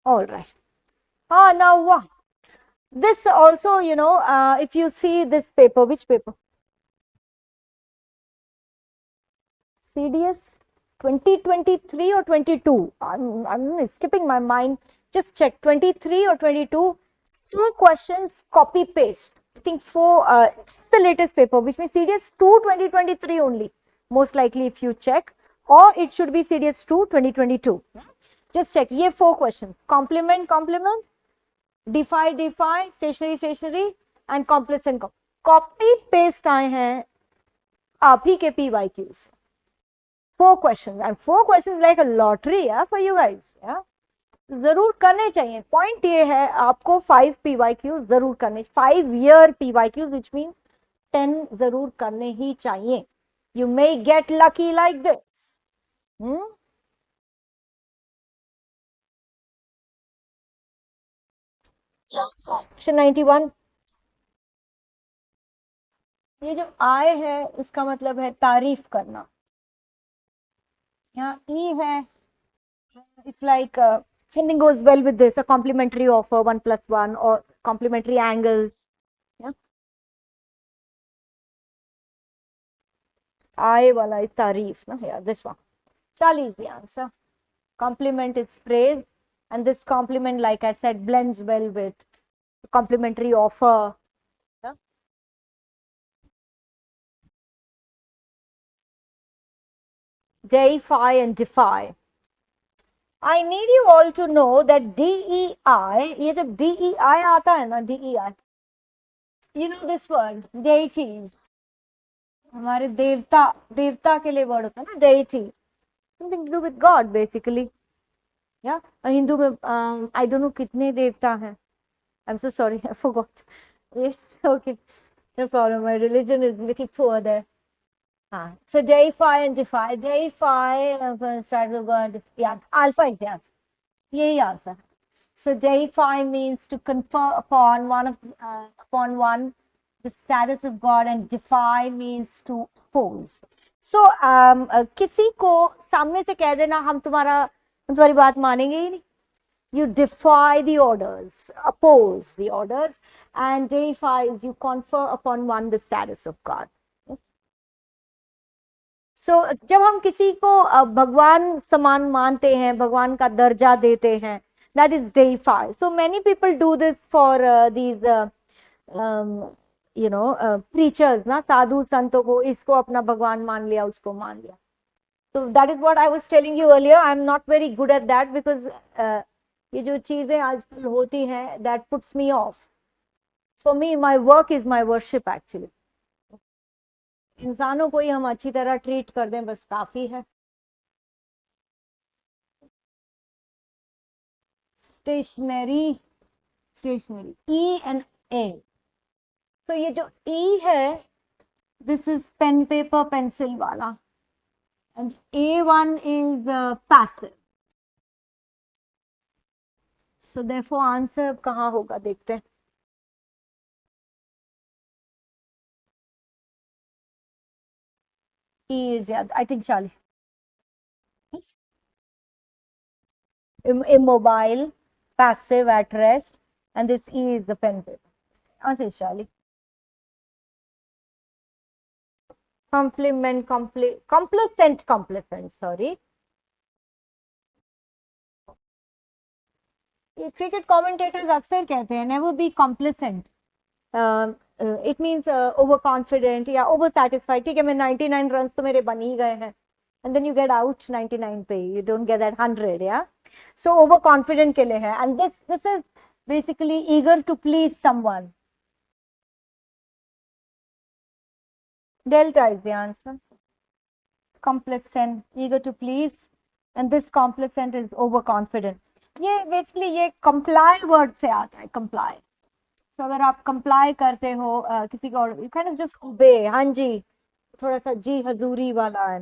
All right. Now this also, if you see this paper, which paper? CDS 2023 or 22? I'm skipping my mind. Just check 23 or 22. 2 questions, copy paste. I think four. It's the latest paper, which means CDS 2 2023 only. Most likely, if you check, or it should be CDS 2 2022. Just check. ये 4 questions. Complement, defy, stationary, and complex and copy paste आए हैं आप ही के PYQs. 4 questions, and 4 questions like a lottery, yeah, for you guys, yeah. जरूर करने चाहिए. Point ये है आपको 5 PYQ जरूर करने, 5 year PYQ, which means 10 जरूर करने ही चाहिए. You may get lucky like this. Question 91. ये जो I है इसका मतलब है तारीफ करना. यहाँ E है, it's like something goes well with this, a complimentary offer, 1+1, or complimentary angles. Yeah. I wala is tarif, na? Yeah, this one. Charlie is the answer. Compliment is praise, and this compliment, like I said, blends well with complimentary offer. Yeah. Deify and defy. I need you all to know that DEI, ये जब DEI आता है ना, DEI, you know this word, deities. हमारे देवता के लिए word होता है ना, deity, something to do with God basically. Yeah, Hindu में I don't know कितने देवता हैं. I'm so sorry, I forgot. Yes, okay, no problem. My religion is little poor there. So deify and defy. Deify, starts with God. Yeah, alpha is the answer. Yahi answer. So deify means to confer upon one the status of God, and defy means to oppose. So किसी को सामने से कह देना हम तुम्हारी बात मानेंगे ही नहीं. You defy the orders, oppose the orders, and deify is you confer upon one the status of God. So जब हम किसी को भगवान समान मानते हैं, भगवान का दर्जा देते हैं, that is deify. So many people do this for these preachers, ना, साधु संतों को, इसको अपना भगवान मान लिया, उसको मान लिया. So that is what I was telling you earlier. I am not very good at that because ये जो चीजें आजकल होती हैं, that puts me off. For me, my work is my worship actually. इंसानों को ही हम अच्छी तरह ट्रीट कर दें बस काफी है. Stationery, E and A. तो ये जो E है, this is pen, paper, pencil वाला, and A1 is passive. So therefore answer कहाँ होगा देखते हैं. E is, yeah, I think Charlie. Immobile, passive, at rest, and this E is the pen, paper. Answer is Charlie. Complacent, sorry. ये cricket commentators अक्सर कहते हैं never be complacent. It means over confident या over satisfied. ठीक है, मैं 99 run तो मेरे बन ही गए हैं, and then you get out 99 पे, you don't get that 100. Yeah, so over confident के लिए है, and this is basically eager to please someone. Delta is the answer. Complacent, eager to please, and this complacent is overconfident. ये basically ये comply word से आता है, comply. So अगर आप comply करते हो किसी को, you kind of just obey. हाँ जी, थोड़ा सा जी हजूरी वाला है.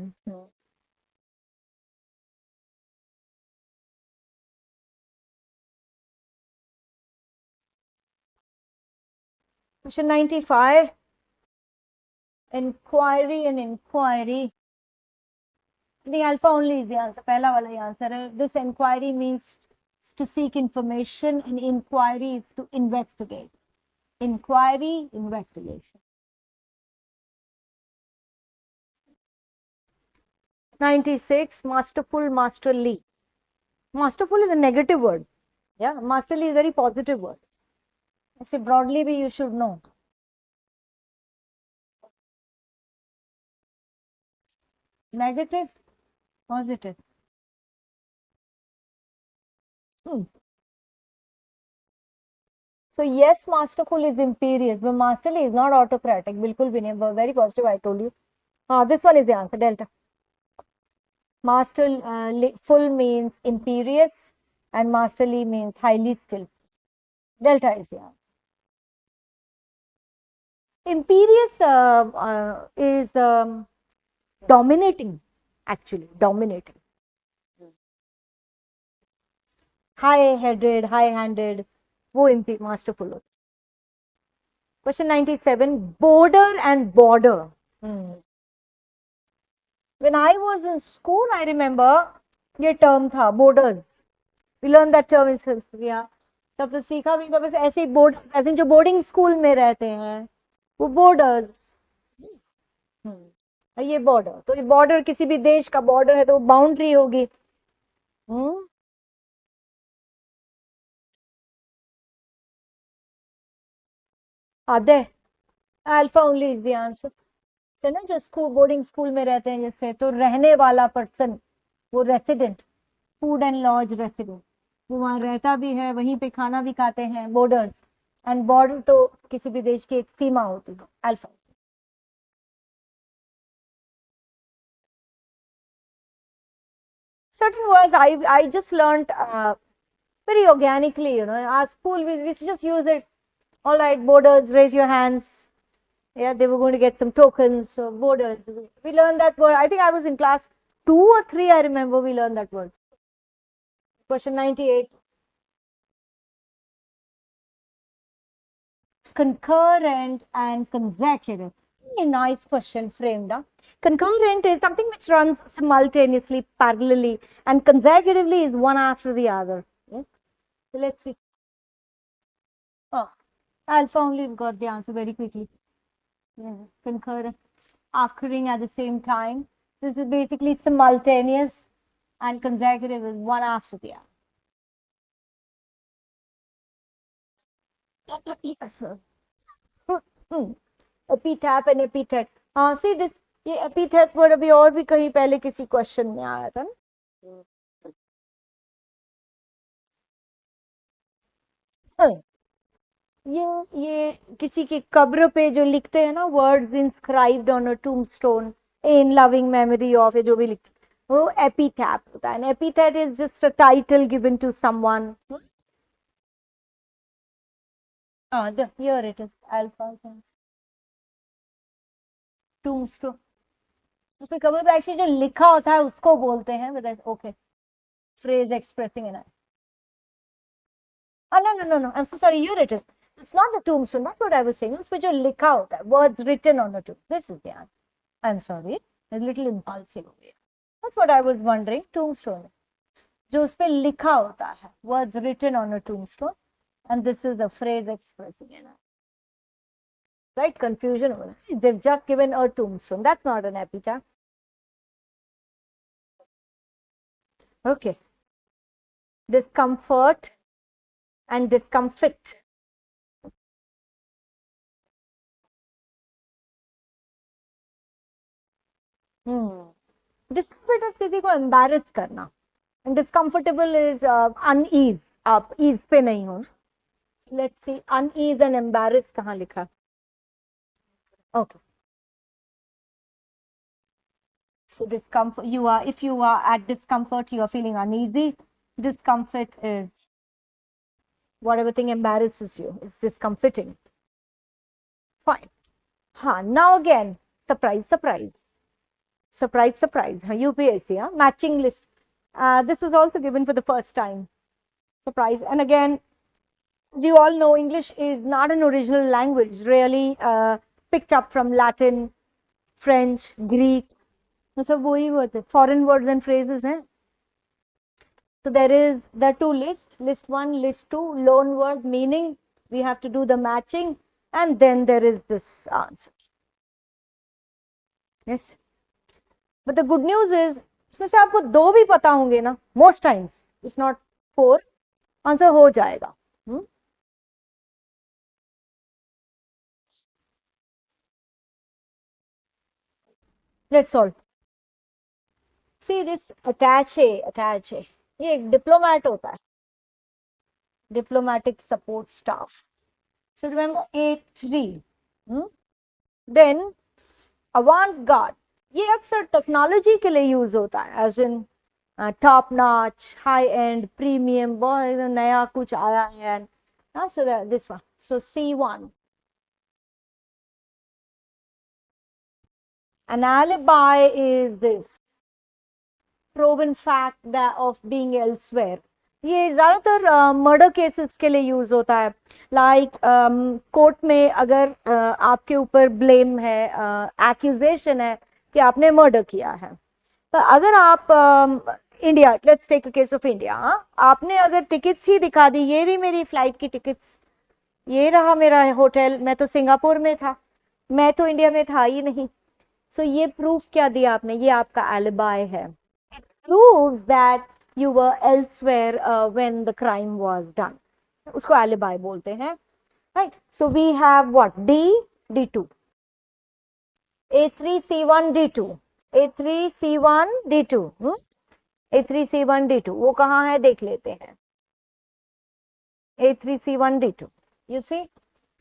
Question 95. Inquiry and inquiry. The alpha only is the answer. पहला वाला ही आंसर है. This inquiry means to seek information, and inquiry is to investigate. Inquiry, investigation. 96, masterful, masterly. Masterful is a negative word. Yeah, masterly is a very positive word. I say broadly, you should know. Negative, positive. So yes, masterful is imperious, but masterly is not autocratic. बिल्कुल भी नहीं. Very positive, I told you. This one is the answer. Delta. Masterful means imperious, and masterly means highly skilled. Delta is the answer. Imperious is dominating, actually dominating. High-headed, high-handed. वो masterful होता. Question 97. Border and border. When I was in school, I remember ये term था borders. We learned that term in history. तब तो सीखा भी था बस ऐसे ही बोर्ड ऐसे जो बोर्डिंग स्कूल में रहते हैं वो बॉर्डर्स. ये बॉर्डर तो ये बॉर्डर किसी भी देश का बॉर्डर है तो वो बाउंड्री होगी. आधे alpha only is the answer. तो ना जो स्कूल बोर्डिंग स्कूल में रहते हैं जैसे तो रहने वाला पर्सन वो resident food and lodge resident वो वहां रहता भी है वहीं पे खाना भी खाते हैं. बॉर्डर्स एंड बॉर्डर तो किसी भी देश की एक सीमा होती है. Alpha. Certain words I just learned very organically, Our school we just use it. All right, borders, raise your hands. Yeah, they were going to get some tokens. So borders. We learned that word. I think I was in class 2 or 3. I remember we learned that word. Question 98. Concurrent and consecutive. A nice question framed. Concurrent is something which runs simultaneously, parallelly, and consecutively is one after the other. Yes? So let's see. Alpha only got the answer very quickly. Yeah, concurrent, occurring at the same time. This is basically simultaneous, and consecutive is one after the other. Epitaph and epithet. See this. ये epithet word अभी और भी कहीं पहले किसी question में आया था ना. ये किसी की कब्र पे जो लिखते हैं ना words inscribed on a tombstone in loving memory of जो भी लिखते वो एपिथैप होता है. Epithet is just a title given to someone. Here it is alpha. Tombstone उसमें कब्र पे एक्चुअली जो लिखा होता है उसको बोलते हैं. Okay phrase expressing an no, I'm so sorry, here it is. It's not the tombstone, that's what I was saying. उसपे जो लिखा होता है words written on a tomb. This is the answer. I'm sorry, a little impulsive हो गया. That's what I was wondering. Tombstone जो उसपे लिखा होता है words written on a tombstone, and this is a phrase expressing an right. Confusion over there. They've just given a tombstone. That's not an epitaph. Okay. Discomfort and discomfit. Discomfit is किसी को embarrass करना, and discomfortable is unease. आप ease पे नहीं हो. Let's see, unease and embarrass कहाँ लिखा? Okay. So discomfort, if you are at discomfort, you are feeling uneasy. Discomfort is whatever thing embarrasses you. It's discomforting. Fine. Now again, surprise. UPSC, matching list. This was also given for the first time. Surprise. And again, as you all know, English is not an original language, really picked up from Latin, French, Greek. मतलब वही होते foreign words and phrases हैं. So there is the two lists, list 1, list 2, loan word meaning, we have to do the matching, and then there is this answer. Yes, but the good news is इसमें से आपको 2 भी पता होंगे ना, most times if not 4 answer हो जाएगा. Let's solve. See this attache ये एक डिप्लोमेट होता है, diplomatic support staff. So remember A3. Then avant-garde, ये अक्सर टेक्नोलॉजी के लिए यूज होता है, as in top notch, high end, premium, बहुत नया कुछ आया है. So this one. So C1. An alibi is this proven fact that of being elsewhere. ये ज्यादातर मर्डर केसेस के लिए यूज होता है. लाइक कोर्ट में अगर आपके ऊपर ब्लेम है, एक्यूजेशन है कि आपने मर्डर किया है, तो अगर आप India, let's take a case of India, आपने अगर टिकट्स ही दिखा दी, ये रही मेरी फ्लाइट की टिकट्स, ये रहा मेरा होटल, मैं तो सिंगापुर में था, मैं तो इंडिया में था ही नहीं. सो ये प्रूफ क्या दिया आपने, ये आपका एलिबाई है. Proves that you were elsewhere when the crime was done. उसको alibi बोलते हैं, right? So we have what? D2, A3 C1 D2, A3 C1 D2, A3 C1 D2 वो कहाँ है देख लेते हैं. A3 C1 D2, you see,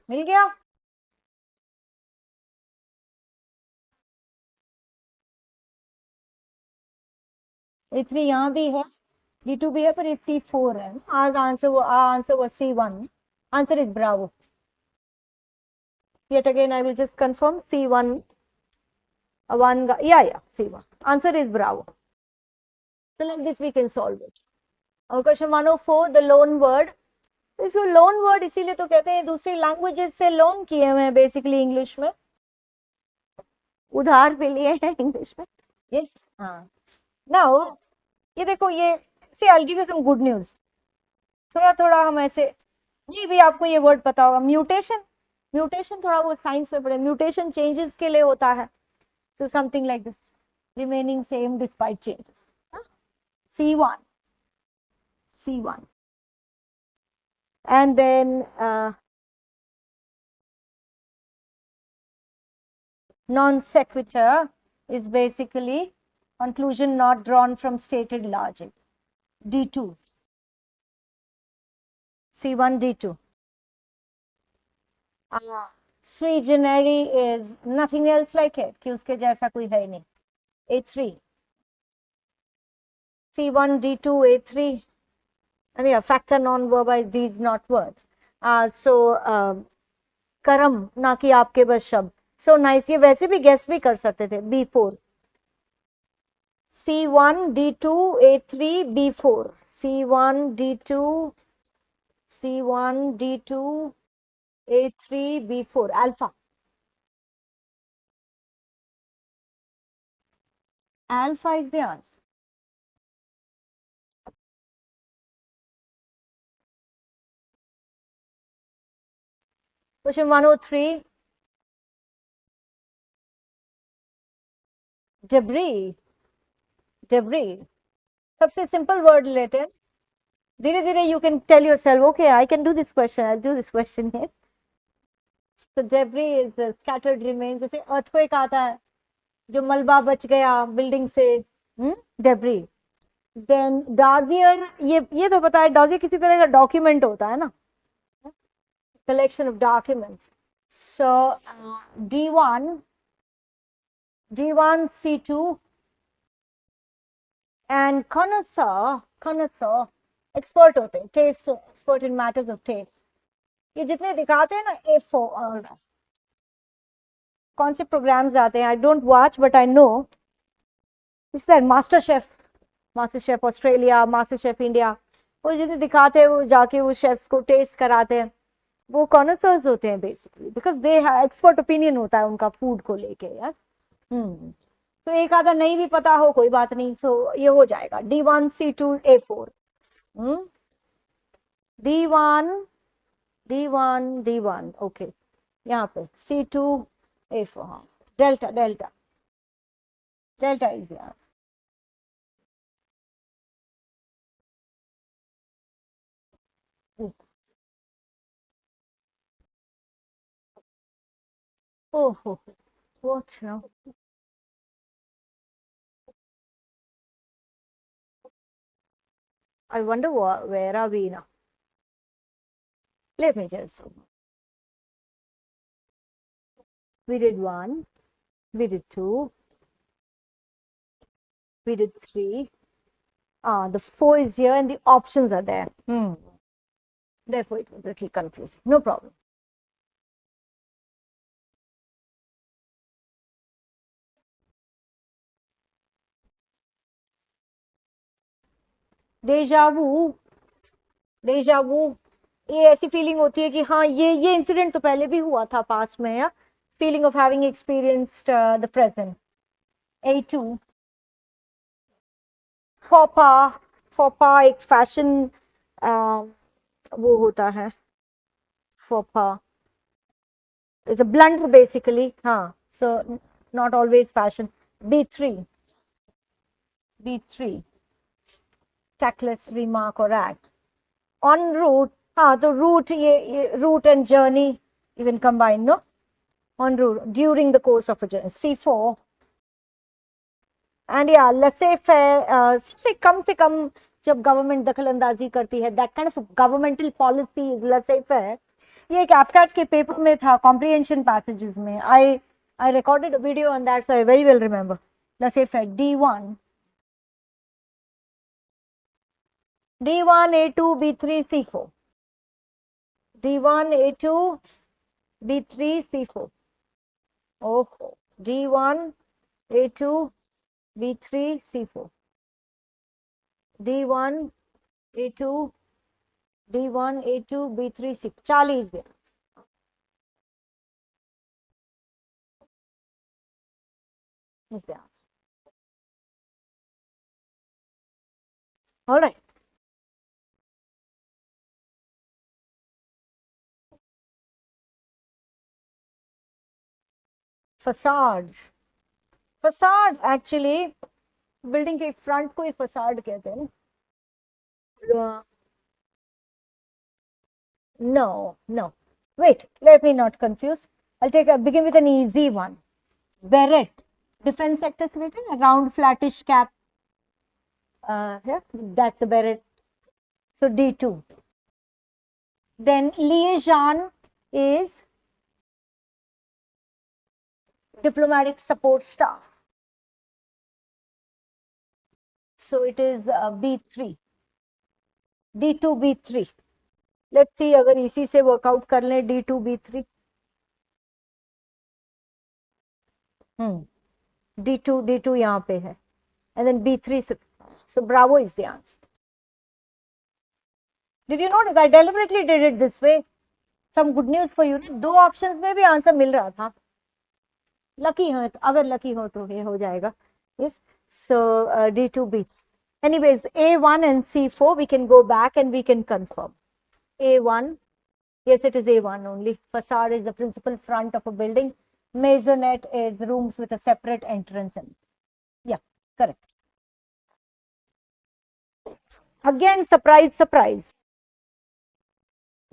मिल गया. A3 यहाँ भी है, D2 भी है, पर ये C4 है. आज आंसर वो C1. Answer is Bravo. Yet again I will just confirm C1. Yeah, C1. Answer is Bravo. So like this we can solve it. Question 104, the loan word. इसको लोन वर्ड इसीलिए तो कहते हैं दूसरी languages से loan किए हुए हैं, बेसिकली इंग्लिश में उधार पे लिए हैं इंग्लिश में. यस, हाँ. नाउ ये देखो, ये से I will give you some good news. थोड़ा थोड़ा हम ऐसे, ये भी आपको ये वर्ड पता होगा, म्यूटेशन. म्यूटेशन थोड़ा वो साइंस में पढ़े, म्यूटेशन चेंजेस के लिए होता है. So something like this, remaining same despite changes. C1, C1. And then non sequitur is basically conclusion not drawn from stated logic. D2, C1 D2. Sui generis is nothing else like it, कि उसके जैसा कोई है नहीं. A3, C1 D2 A3. And yeah, factor non-verbalized deeds, not words. So करम ना कि आपके बस शब्द. So nice. ये वैसे भी गेस भी कर सकते थे. B4, C1 D2 A3 B4, C1 D2, C1 D2 A3 B4, alpha. Alpha is the answer. Question 103. Debris. सबसे सिंपल वर्ड लेते हैं. धीरे धीरे you can tell yourself, okay, I can do this question, I'll do this question here. So debris is scattered remains. जैसे earthquake आता है, जो मलबा बच गया बिल्डिंग से, debris. Then dossier, ये तो पता है, dossier किसी तरह का डॉक्यूमेंट होता है ना, collection of documents. So D1 C2 and connoisseur expert होते हैं, taste expert in matters of taste. ये जितने दिखाते हैं ना A4, कौन से प्रोग्राम्स आते हैं, I don't watch but I know. इस तरह master chef Australia, master chef India, वो जितने दिखाते हैं वो जाके वो शेफ्स को टेस्ट कराते हैं, वो कॉनसर्स होते हैं basically, because they expert opinion होता है उनका फूड को लेके यार. तो एक आधा नहीं भी पता हो कोई बात नहीं. सो ये हो जाएगा D1 C2 A4. D1 okay, यहाँ पे C2A4, हाँ, डेल्टा डेल्टा डेल्टा इज यहाँ। ओहो, what now? I wonder where are we now? Let me just. We did 1, we did 2, we did 3. The 4 is here and the options are there. Therefore, it was a little confusing. No problem. Deja vu, deja vu, ये ऐसी feeling होती है कि हाँ ये incident तो पहले भी हुआ था पास्ट में, या feeling of having experienced the present. A2, फोपा, फोपा एक फैशन वो होता है, फोपा is a blunder basically, हाँ, so not always fashion. B3, B3, tactless remark or act. En route, हाँ, तो route ये route and journey even combine, no? En route, during the course of a journey. C4, and yeah, laissez faire, सबसे कम जब government दखल अंदाजी करती है, that kind of governmental policy is let's say fair. ये एक एफकैट के पेपर में था, कॉम्प्रिहेंशन पैसेजेस में। I recorded a video on that, so I very well remember. Let's say fair D1, D1 A2 B3 C4, D1 A2 B3 C4, oh, D1 A2 B3 C4, D1 A2 D1 A2 B3 C, 40 दिन। All right. Facade, facade actually building के front को ही facade कहते हैं। No, wait, let me not confuse. Begin with an easy one. Beret, defense sector written, a round flattish cap, here, that's the beret, so D2. Then liaison is diplomatic support staff, so it is B3, D2 B3. Let's see अगर इसी से workout कर लें D2 B3, D2 यहाँ पे है, and then B3, so bravo is the answer. Did you notice I deliberately did it this way? Some good news for you, दो options में भी आंसर मिल रहा था। लकी हो, अगर लकी हो तो ये हो जाएगा। Yes, so D2 B3. Anyways, A1 and C4 we can go back and we can confirm. A1, yes, it is A1 only. Facade is the principal front of a building. Maisonette is rooms with a separate entrance. Yeah, correct. Again, surprise.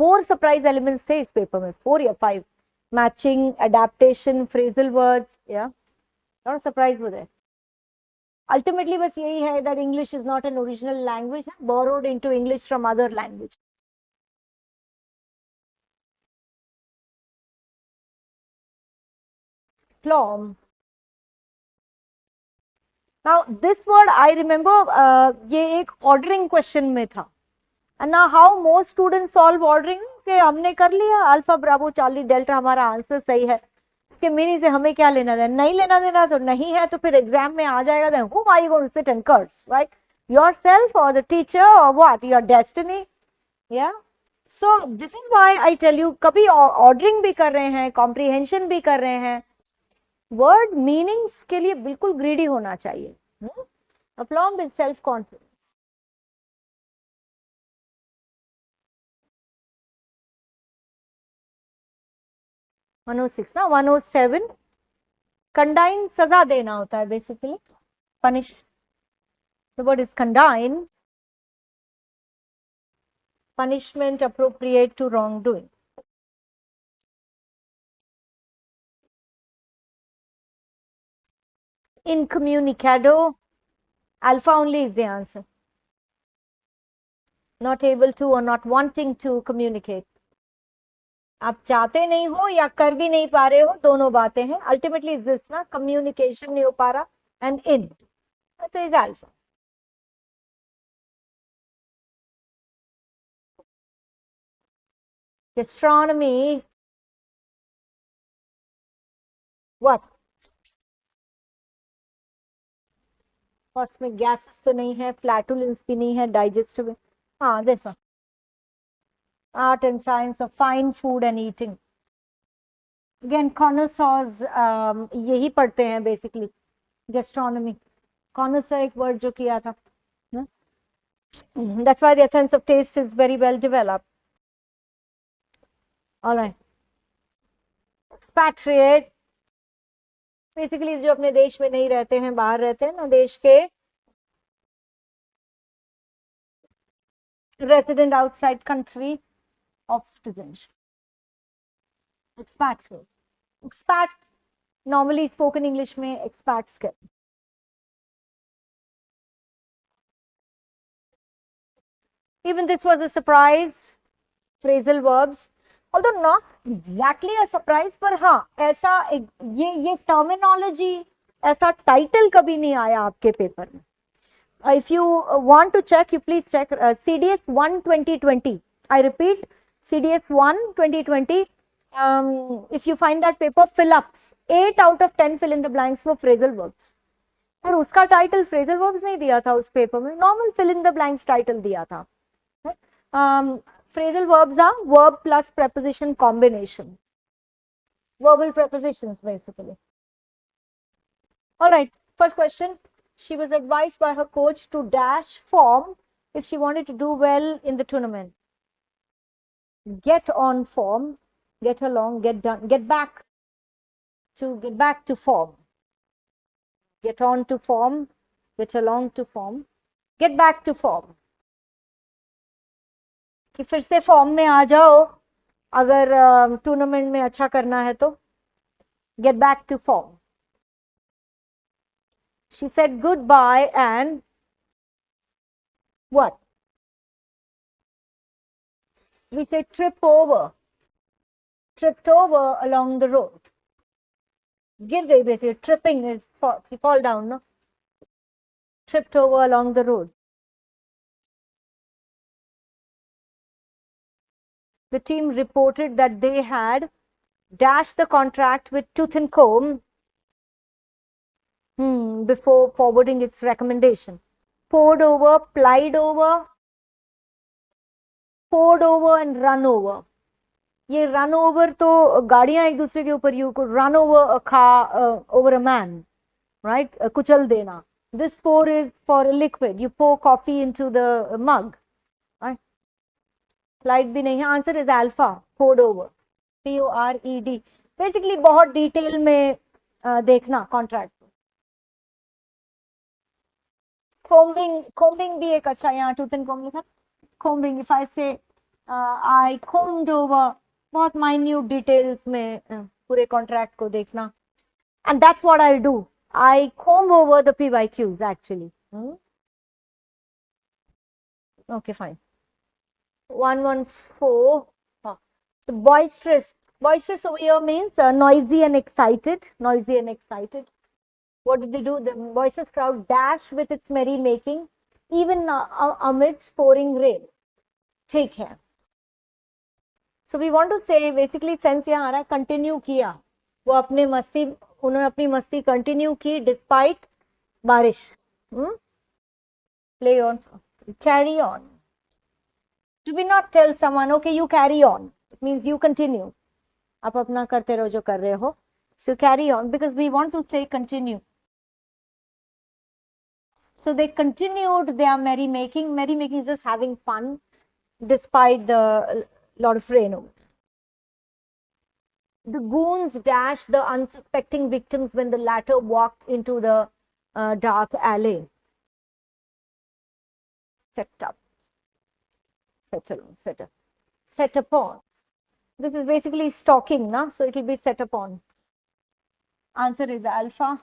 4 surprise elements थे इस paper में, 4 या 5. Matching, adaptation, phrasal words, yeah. Lot of surprise was there. Ultimately, बस यही है that English is not an original language, borrowed into English from other language. Plum. Now, this word I remember, ये एक ordering question में था. And now how most students solve ordering? कि हमने कर लिया अल्फा ब्रावो चार्ली डेल्टा, हमारा answer सही है, इसके मीनिंग से हमें क्या लेना देना, नहीं लेना देना, तो नहीं है तो फिर एग्जाम में आ जाएगा, then whom are you going to sit and curse, right? Yourself or the teacher or what? Your destiny. Yeah. So this is why I tell you, कभी ordering भी कर रहे हैं, comprehension भी कर रहे हैं, word meanings के लिए बिल्कुल greedy होना चाहिए, along with self confidence. 106 ना, 107 कंडाइन सजा देना होता है basically, punish. The word is condign, punishment appropriate to wrongdoing. Incommunicado, alpha only is the answer. Not able to or not wanting to communicate. आप चाहते नहीं हो या कर भी नहीं पा रहे हो, दोनों बातें हैं. अल्टीमेटली इज दिस ना, कम्युनिकेशन नहीं हो पा रहा, एंड इन, तो is alpha. Gastronomy, what? Cosmic gases तो नहीं है, flatulence भी नहीं है, digestive. हाँ, this one. Art and science of fine food and eating. Again, connoisseurs यही पढ़ते हैं basically. Gastronomy. Connoisseur एक word जो किया था. That's why their sense of taste is very well developed. All right. Expatriate. Basically जो अपने देश में नहीं रहते हैं, बाहर रहते हैं ना, देश के resident outside country of citizenship. Expatriate. Expat normally spoken English में expats कहते हैं. Even this was a surprise. Phrasal verbs, although not exactly a surprise, पर हाँ ऐसा ये terminology, ऐसा title कभी नहीं आया आपके पेपर में. If you want to check, you please check CDS 1 2020. I repeat, CDS 1 2020. If you find that paper, fill ups 8 out of 10 fill in the blanks for phrasal verbs. और उसका title phrasal verbs नहीं दिया था उस paper में, normal fill in the blanks title दिया था. Phrasal verbs are verb plus preposition combination. Verbal prepositions basically. All right, first question. She was advised by her coach to dash form if she wanted to do well in the tournament. Get on form, get along, get done, get back to form. Get on to form, get along to form, get back to form. कि फिर से form में आ जाओ अगर tournament में अच्छा करना है तो. Get back to form. She said goodbye and what? We say trip over, tripped over along the road. गिर गई basically, tripping is fall down, no? Tripped over along the road. The team reported that they had dashed the contract with tooth and comb before forwarding its recommendation. Poured over, plied over, poured over and run over. ये run over तो गाड़ियां एक दूसरे के ऊपर, you could run over a car, over a man, right? कुचल देना. This pour is for a liquid. You pour coffee into the mug, right? Plied भी नहीं है. Answer is alpha. Poured over. PORED. Basically बहुत detail में देखना contract. combing भी एक अच्छा, यहाँ टूथ एंड कॉम्ब लिखा. combing, if I say I combed over, बहुत माइन्यूट डिटेल्स में पूरे कॉन्ट्रैक्ट को देखना. and that's what I'll do. I comb over the PYQs actually. Okay, fine. 114. The boisterous over here means noisy and excited. Noisy and excited. What did they do? The boisterous crowd dashed with its merrymaking, even amidst pouring rain. ठीक है. So we want to say basically sense यहाँ आ रहा है continue किया. वो अपने मस्ती, उन्होंने अपनी मस्ती continue की despite बारिश. Play on, carry on. Do we not tell someone, okay, you carry on? It means you continue. आप अपना करते रहो जो कर रहे हो. So carry on, because we want to say continue. So they continued their merrymaking. Merrymaking is just having fun despite the lot of rain. The goons dashed the unsuspecting victims when the latter walked into the dark alley. Set up, set upon. This is basically stalking, na? So it will be set upon. Answer is alpha.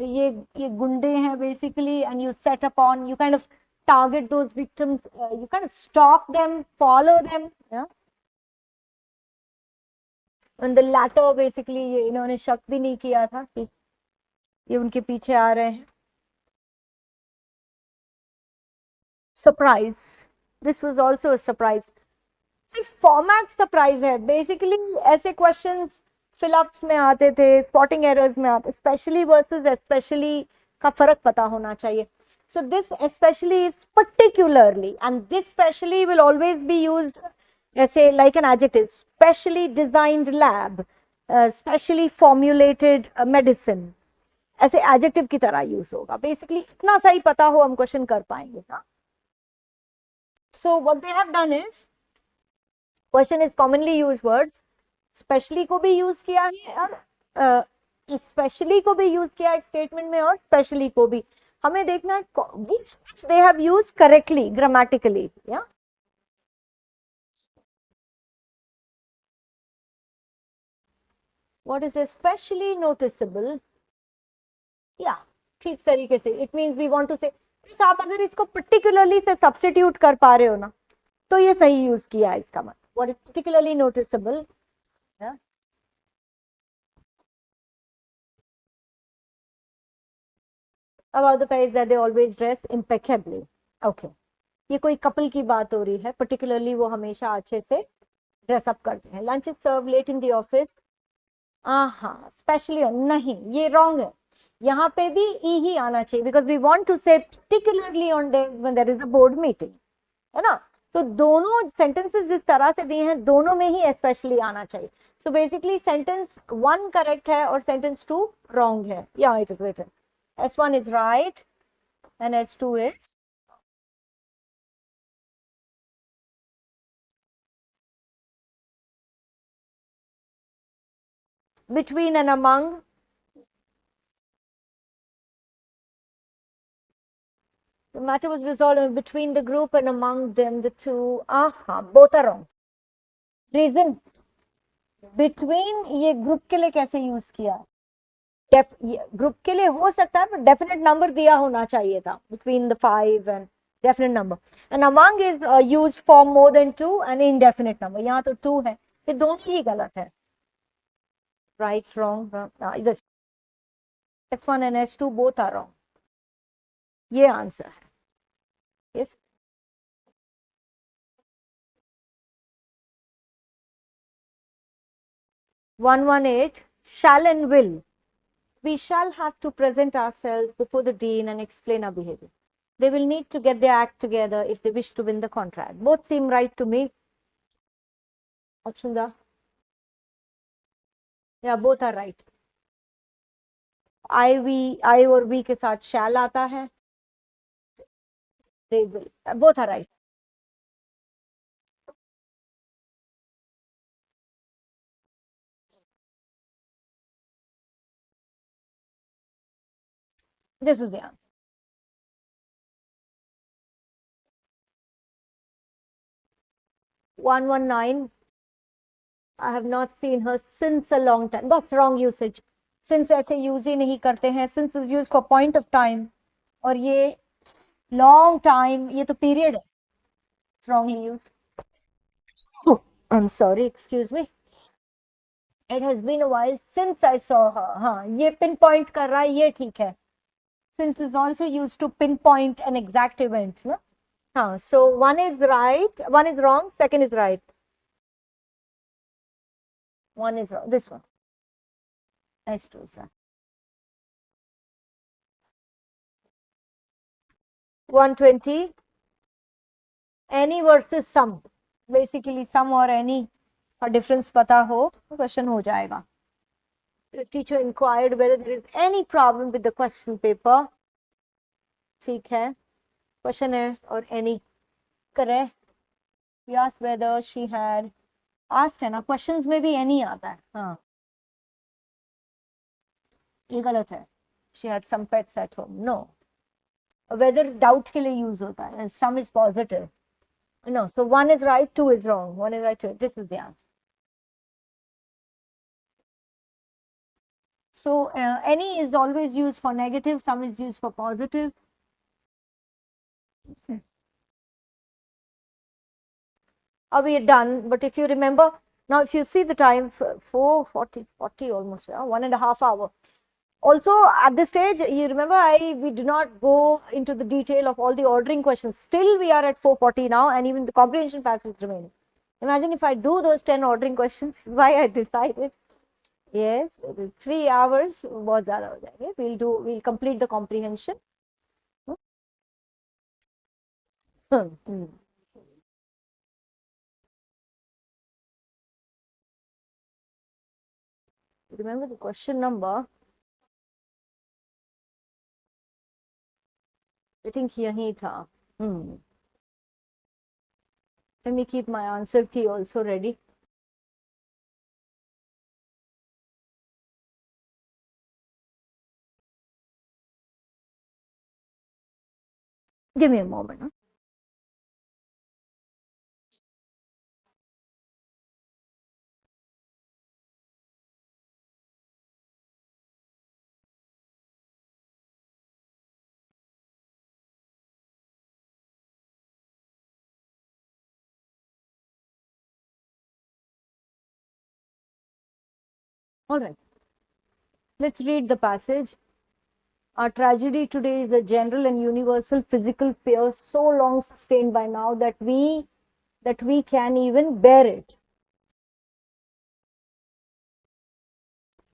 ये गुंडे हैं basically, and you set upon, you kind of target those victims, you kind of stalk them, follow them, yeah. And the latter basically ये इन्होंने शक भी नहीं किया था कि ये उनके पीछे आ रहे हैं. Surprise. This was also a surprise. सिर्फ फॉर्मेट सरप्राइज है बेसिकली. ऐसे क्वेश्चंस फिलअप्स में आते थे, स्पॉटिंग एरर्स में आते, स्पेशली वर्सेस एस्पेशली का फर्क पता होना चाहिए. So this especially is particularly, and this specially will always be used as a like an adjective. Specially designed lab, specially formulated medicine. ऐसे एडजेक्टिव की तरह यूज होगा. बेसिकली इतना सही पता हो हम क्वेश्चन कर पाएंगे ना. So what they have done is, question is commonly use word. Specially को भी यूज किया है और स्पेशली को भी यूज किया है स्टेटमेंट में, और स्पेशली को भी. हमें देखना है which they have used correctly grammatically. Yeah. What is especially noticeable? Yeah, ठीक तरीके से. It means we want to say, आप अगर इसको particularly से substitute कर पा रहे हो ना, तो ये सही यूज किया है इसका मतलब. What is particularly noticeable? Yeah. About the pairs that they always dress impeccably. Okay. ये कोई कपल की बात हो रही है. पर्टिकुलरली वो हमेशा अच्छे से ड्रेसअप करते हैं. Lunch is serve late in the office. हाँ, स्पेशली नहीं, ये रॉन्ग है. यहाँ पे भी ई ही आना चाहिए, because we want to say particularly on days when there is a board meeting, है ना. तो दोनों सेंटेंसेस जिस तरह से दिए हैं दोनों में ही स्पेशली आना चाहिए. सो बेसिकली सेंटेंस 1 करेक्ट है और सेंटेंस 2 रॉन्ग है. या it is written S1 is right and S2 is between and among. The matter was resolved between the group and among them the two. Both are wrong. Reason, between ये group के लिए कैसे use किया? Group के लिए हो सकता है, पर डेफिनेट नंबर दिया होना चाहिए था. Between the 5 and definite number. And among is used for more than 2 and indefinite number. यहाँ तो 2 है. ये दोनों ही गलत है. राइट रॉन्ग इधर S1 and S2 both are wrong. ये आंसर है. yes. One 118 shall and will. We shall have to present ourselves before the dean and explain our behavior. They will need to get their act together if they wish to win the contract. Both seem right to me. Options are, yeah, both are right. I और we के साथ shall आता है. They will. Both are right. This is the answer. One 9. I have not seen her since a long time. That's wrong usage. Since ऐसे use ही नहीं करते हैं. Since is used for point of time. और ये long time, ये तो period है. It's wrongly used. Oh, I'm sorry, excuse me. It has been a while since I saw her. हाँ, ये pinpoint कर रहा है, ये ठीक है. Since is also used to pinpoint an exact event. No? हाँ, so one is right, one is wrong, second is right. One is wrong. This one. S2 is right. 120. Any versus some. Basically some और any का difference पता हो तो question हो जाएगा. The teacher inquired whether there is any problem with the question paper. ठीक है. Question है और any correct. He asked whether she had Asked है ना, क्वेश्चंस में भी एनी आता है. हाँ, ये गलत है. She had some pets at home. No. Whether doubt के लिए use होता है. Some is positive. No. So one is right, two is wrong. One is right, two. This is the answer. So any is always used for negative. Some is used for positive. We are done. But if you remember, now if you see the time, 4:40 almost, 1.5 hours. Also, at this stage, you remember, we do not go into the detail of all the ordering questions. Still, we are at 4:40 now, and even the comprehension passage is remaining. Imagine if I do those 10 ordering questions, why I decided, yes, 3 hours was that. We'll complete the comprehension. Hmm. Remember the question number? I think yahi tha. Let me keep my answer key also ready. Give me a moment. Huh? All right. Let's read the passage. Our tragedy today is a general and universal physical fear so long sustained by now that we can even bear it.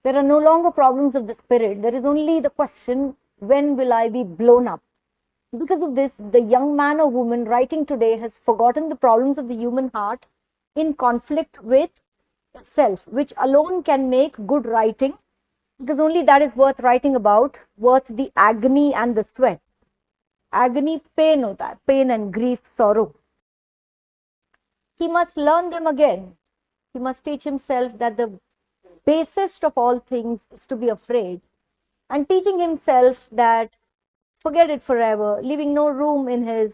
There are no longer problems of the spirit. There is only the question, when will I be blown up? Because of this, the young man or woman writing today has forgotten the problems of the human heart in conflict with self, which alone can make good writing, because only that is worth writing about, worth the agony and the sweat. Agony pain hota hai, pain and grief, sorrow. He must learn them again. He must teach himself that the basest of all things is to be afraid, and teaching himself that forget it forever, leaving no room in his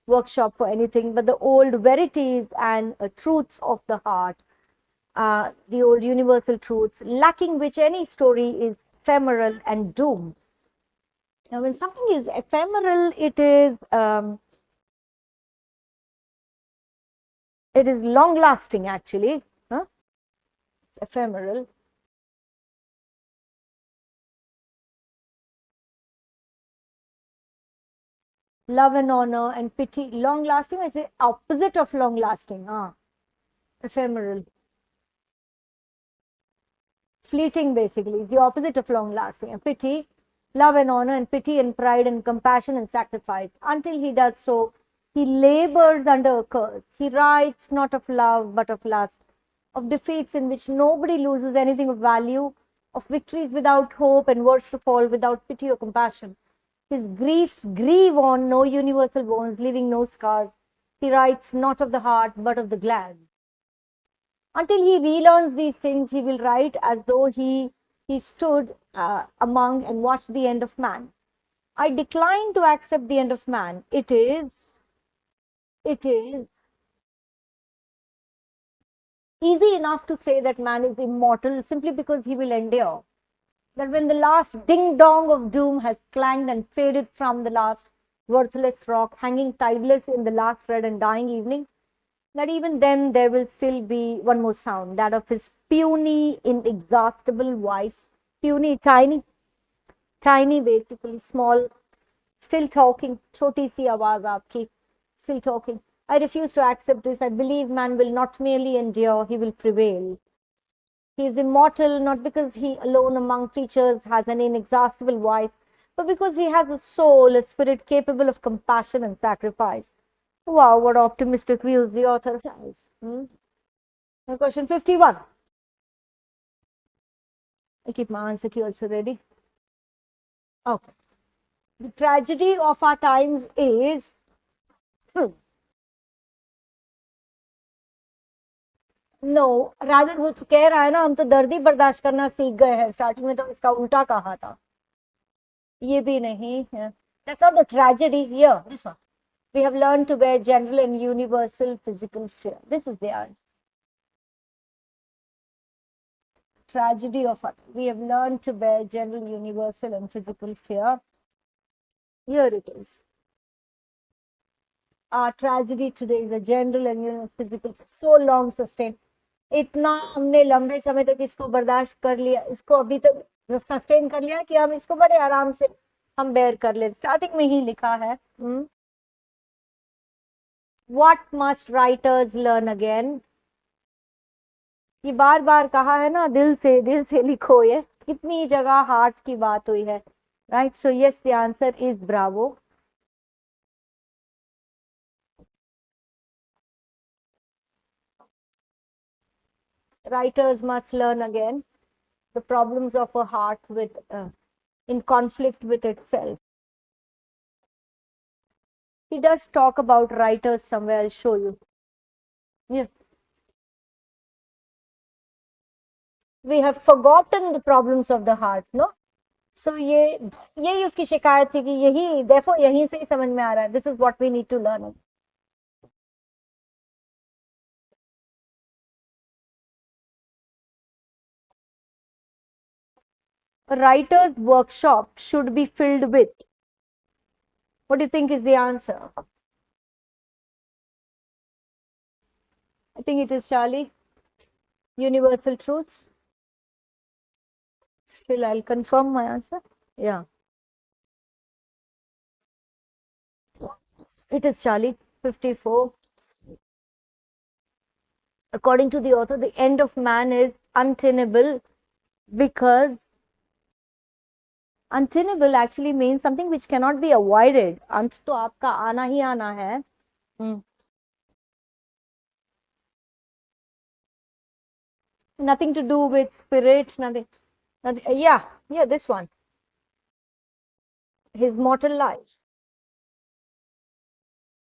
workshop for anything but the old verities and truths of the heart, the old universal truths, lacking which any story is ephemeral and doomed. Now, when something is ephemeral, it is long lasting actually. Huh? It's ephemeral. Love and honor and pity, long lasting. I say opposite of long lasting. Ephemeral. Fleeting basically is the opposite of long lasting. And pity, love and honor and pity and pride and compassion and sacrifice. Until he does so, he labors under a curse. He writes not of love but of lust, of defeats in which nobody loses anything of value, of victories without hope and worse to fall without pity or compassion. His griefs grieve on no universal bones, leaving no scars. He writes not of the heart but of the glands. Until he relearns these things, he will write as though he stood among and watched the end of man. I decline to accept the end of man. It is easy enough to say that man is immortal simply because he will endure. That when the last ding dong of doom has clanged and faded from the last worthless rock, hanging tideless in the last red and dying evening, that even then there will still be one more sound, that of his puny, inexhaustible voice. Puny, tiny, tiny, basically small, still talking. Choti si awaaz aapki, still talking. I refuse to accept this. I believe man will not merely endure, he will prevail. He is immortal not because he alone among creatures has an inexhaustible voice, but because he has a soul, a spirit capable of compassion and sacrifice. Wow, what optimistic views the author has. Hmm? Question 51. I keep my answer key also ready. Okay. The tragedy of our times is no, rather वो तो कह रहा है ना, हम तो दर्द ही बर्दाश्त करना सीख गए हैं, स्टार्टिंग में तो इसका उल्टा कहा था। ये भी नहीं है, that's not the tragedy here, this one. We have learned to bear general and universal physical fear. This is the answer. Tragedy of it. We have learned to bear general, universal and physical fear. Here it is. Our tragedy today is a general and universal physical fear. So long sustained. इतना हमने लंबे समय तक इसको बर्दाश्त कर लिया, इसको अभी तक सस्टेन कर लिया कि हम इसको बड़े आराम से हम बेयर कर ले। स्टार्टिंग में ही लिखा है, what must writers learn again. ये बार बार कहा है ना, दिल से लिखो, ये कितनी जगह हार्ट की बात हुई है, right. So yes, the answer is Bravo. Writers must learn again the problems of a heart with in conflict with itself. He does talk about writers somewhere. I'll show you. Yeah. We have forgotten the problems of the heart, no? So यही उसकी शिकायत थी कि यही देखो, यहीं से ही समझ में आ रहा है, this is what we need to learn. A writer's workshop should be filled with. What do you think is the answer? I think it is Charlie. Universal truths. Still, I'll confirm my answer. Yeah. It is Charlie. 54. According to the author, the end of man is untenable because untenable actually means something which cannot be avoided. अंत तो आपका आना ही आना है. Nothing to do with spirit, nothing. Yeah, this one. His mortal life.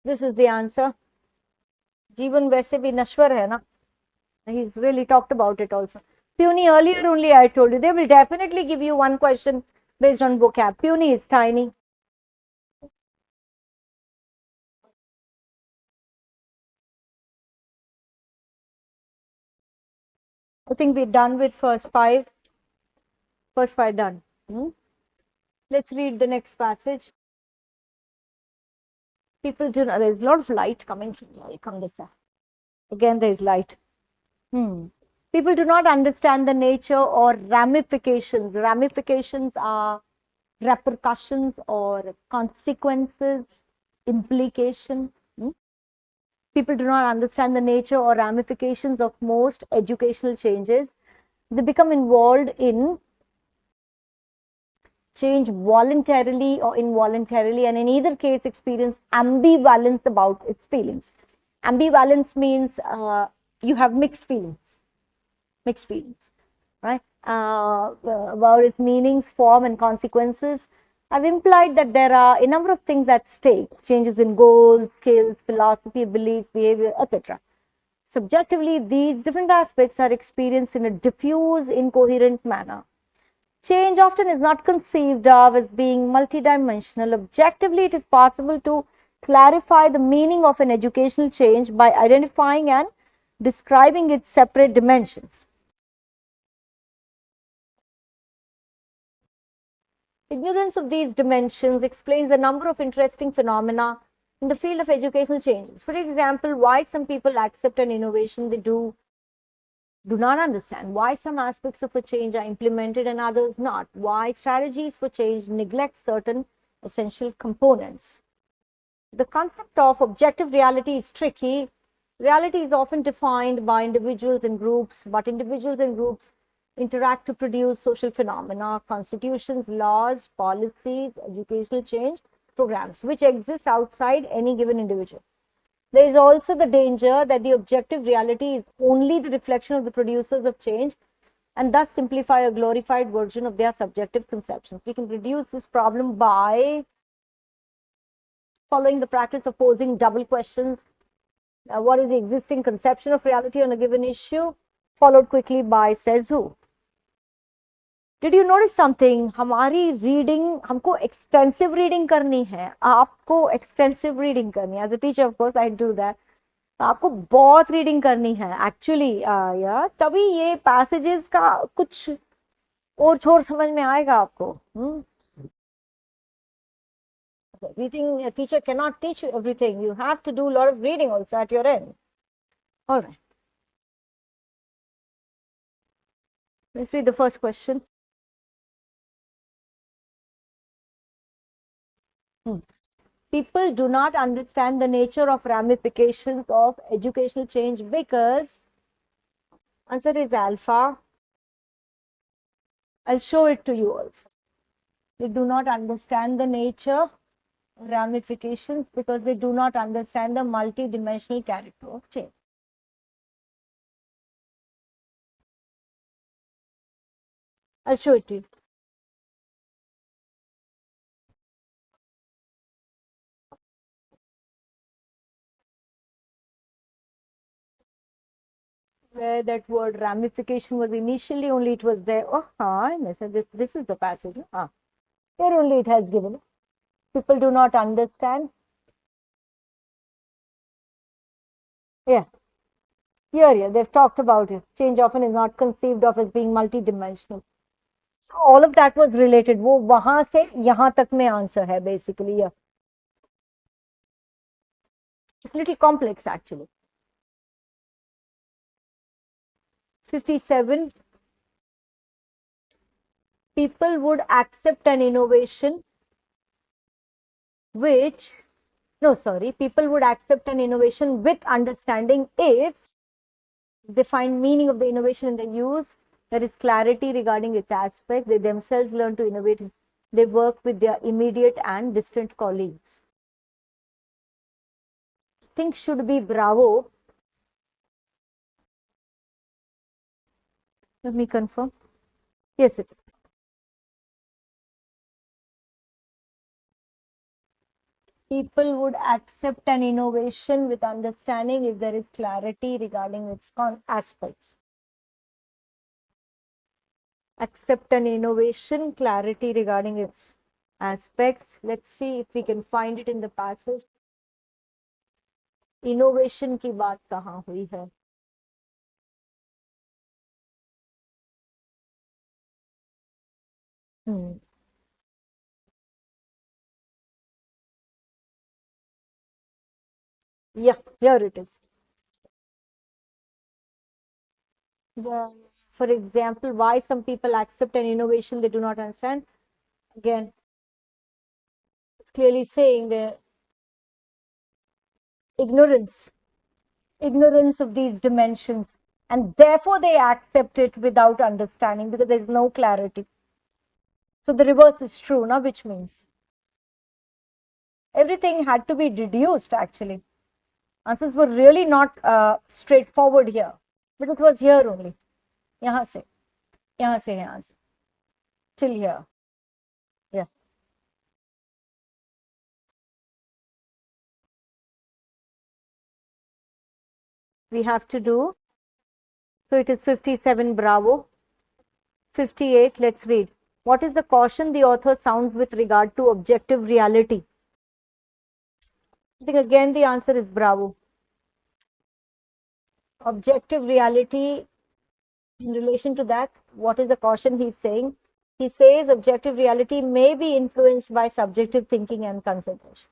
This is the answer. जीवन वैसे भी नश्वर है ना. He's really talked about it also. Puny, earlier only I told you, they will definitely give you one question based on vocab. Puny is tiny. I think we're done with first five. First five done. Let's read the next passage. People do not, there's a lot of light coming from here. Come this way. Again, there's light. People do not understand the nature or ramifications. Ramifications are repercussions or consequences, implication. People do not understand the nature or ramifications of most educational changes. They become involved in change voluntarily or involuntarily, and in either case experience ambivalence about its feelings. Ambivalence means you have mixed feelings, right? About its meanings, form, and consequences. I've implied that there are a number of things at stake: changes in goals, skills, philosophy, beliefs, behavior, etc. Subjectively, these different aspects are experienced in a diffuse, incoherent manner. Change often is not conceived of as being multidimensional. Objectively, it is possible to clarify the meaning of an educational change by identifying and describing its separate dimensions. Ignorance of these dimensions explains a number of interesting phenomena in the field of educational changes. For example, why some people accept an innovation they do not understand, why some aspects of a change are implemented and others not, why strategies for change neglect certain essential components. The concept of objective reality is tricky. Reality is often defined by individuals and groups, but individuals and groups interact to produce social phenomena, constitutions, laws, policies, educational change programs, which exist outside any given individual. There is also the danger that the objective reality is only the reflection of the producers of change and thus simplify a glorified version of their subjective conceptions. We can reduce this problem by following the practice of posing double questions. What is the existing conception of reality on a given issue? Followed quickly by says who. Did you notice something? हमारी reading हमको extensive reading करनी है, आपको extensive reading करनी है. As a teacher of course I do that. आपको बहुत reading करनी है एक्चुअली, या तभी ये पैसेजेस का कुछ और छोर समझ में आएगा आपको. Reading, a teacher cannot teach you everything. You have to do a lot of reading also at your end. All right. Let's read the first question. People do not understand the nature of ramifications of educational change because answer is alpha. I'll show it to you also. They do not understand the nature ramifications because they do not understand the multi-dimensional character of change. I'll show it to you. Where that word ramification was initially, only it was there. Oh, this is the passage. Here only it has given. People do not understand. Yeah. Here, they've talked about it. Change often is not conceived of as being multidimensional. So all of that was related. वो वहां से यहाँ तक में answer है basically. Yeah. It's a little complex actually. 57. People would accept an innovation people would accept an innovation with understanding if they find meaning of the innovation in the use, there is clarity regarding its aspect, they themselves learn to innovate, they work with their immediate and distant colleagues. Think should be bravo. Let me confirm. Yes, it is. People would accept an innovation with understanding if there is clarity regarding its aspects. Accept an innovation, clarity regarding its aspects. Let's see if we can find it in the passage. Innovation की बात कहाँ हुई है? Yeah, here it is. For example, why some people accept an innovation they do not understand. Again, it's clearly saying the ignorance of these dimensions, and therefore they accept it without understanding because there is no clarity. So the reverse is true now, which means everything had to be deduced actually. Answers were really not straightforward here, but it was here only. यहाँ से है answer till here. Yeah. We have to do. So it is 57 bravo. 58, let's read. What is the caution the author sounds with regard to objective reality? I think again the answer is bravo. Objective reality, in relation to that, what is the caution he's saying? He says objective reality may be influenced by subjective thinking and consideration.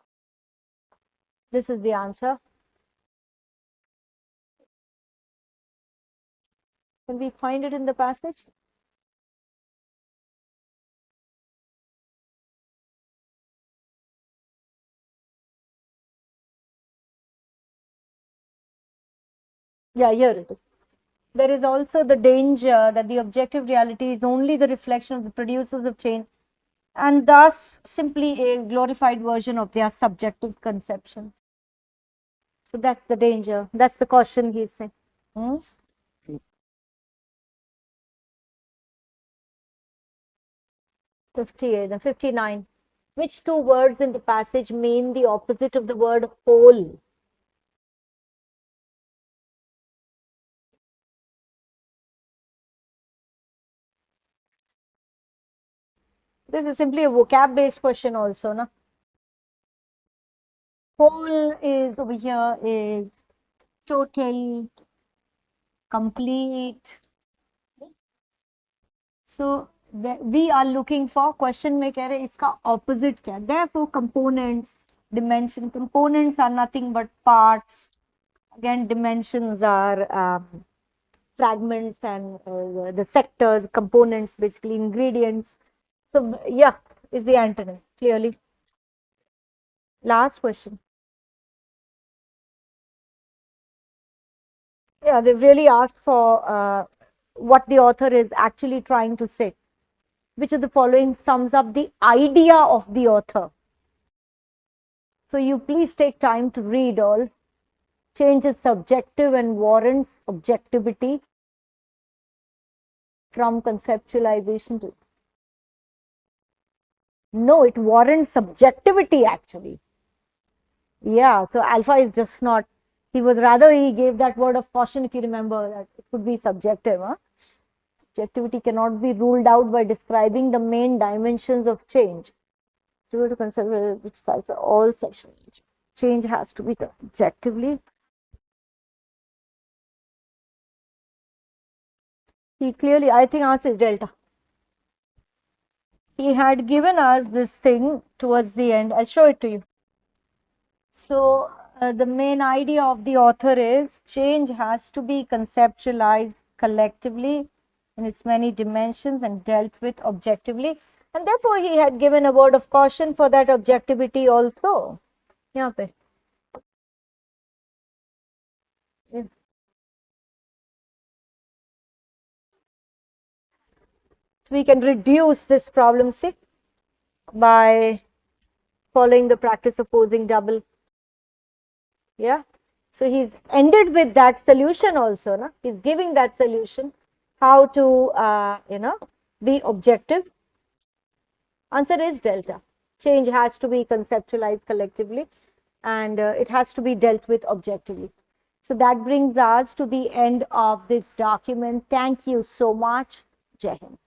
This is the answer. Can we find it in the passage? Yeah, here it is. There is also the danger that the objective reality is only the reflection of the producers of change and thus simply a glorified version of their subjective conceptions. So that's the danger. That's the caution he's saying. 58 and 59. Which two words in the passage mean the opposite of the word whole? This is simply a vocab based question also, na? Whole is over here is total, complete. So we are looking for question में कह रहे इसका opposite क्या? Therefore components, dimension. Components are nothing but parts. Again, dimensions are fragments and the sectors, components, basically ingredients. So yeah, is the antonym clearly. Last question. Yeah, they've really asked for what the author is actually trying to say. Which of the following sums up the idea of the author? So you please take time to read all. Change is subjective and warrants objectivity from conceptualization to. No, it warrants subjectivity actually. Yeah, so alpha is just not. He gave that word of caution, if you remember, that it could be subjective. Huh? Subjectivity cannot be ruled out by describing the main dimensions of change. To consider which size all sections. Change has to be done objectively. He clearly, I think, answer is delta. He had given us this thing towards the end. I'll show it to you. So the main idea of the author is change has to be conceptualized collectively in its many dimensions and dealt with objectively. And therefore, he had given a word of caution for that objectivity also. यहाँ पे. Yes. So we can reduce this problem, see, by following the practice of posing double. Yeah. So he's ended with that solution also. Na? He's giving that solution. How to, be objective. Answer is delta. Change has to be conceptualized collectively and it has to be dealt with objectively. So that brings us to the end of this document. Thank you so much. Jai Hind.